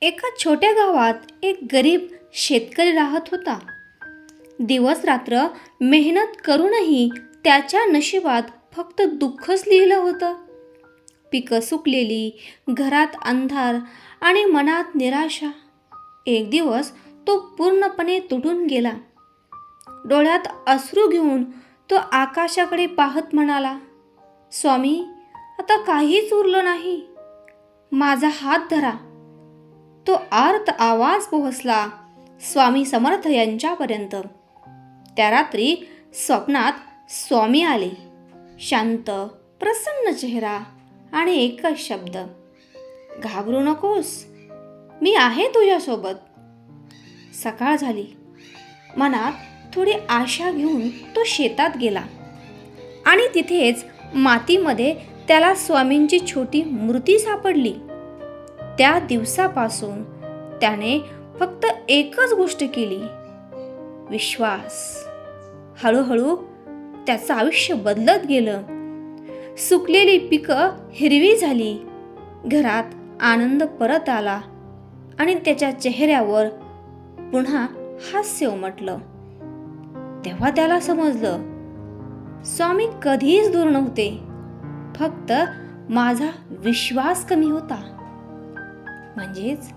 एका छोट्या गावात एक गरीब शेतकरी राहत होता. दिवस रात्र मेहनत करूनही त्याच्या नशिबात फक्त दुःखच लिहिलं होतं. पिकं सुकलेली, घरात अंधार आणि मनात निराशा. एक दिवस तो पूर्णपणे तुटून गेला. डोळ्यात अश्रू घेऊन तो आकाशाकडे पाहत म्हणाला, स्वामी, आता काहीच उरलं नाही. माझा हात धरा. तो आर्त आवाज पोहोचला स्वामी समर्थ यांच्यापर्यंत. त्या रात्री स्वप्नात स्वामी आले. शांत, प्रसन्न चेहरा आणि एकच शब्द, घाबरू नकोस, मी आहे तुझ्यासोबत. सकाळ झाली. मनात थोडी आशा घेऊन तो शेतात गेला आणि तिथेच मातीमध्ये त्याला स्वामींची छोटी मूर्ती सापडली. त्या दिवसापासून त्याने फक्त एकच गोष्ट केली, विश्वास. हळूहळू त्याचं आयुष्य बदलत गेलं. सुकलेली पिकं हिरवी झाली, घरात आनंद परत आला आणि त्याच्या चेहऱ्यावर पुन्हा हास्य उमटलं. तेव्हा त्याला समजलं, स्वामी कधीच दूर नव्हते, फक्त माझा विश्वास कमी होता. म्हणजेच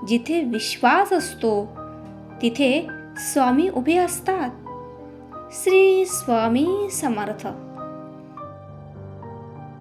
जिथे विश्वास असतो तिथे स्वामी उभे असतात. श्री स्वामी समर्थ.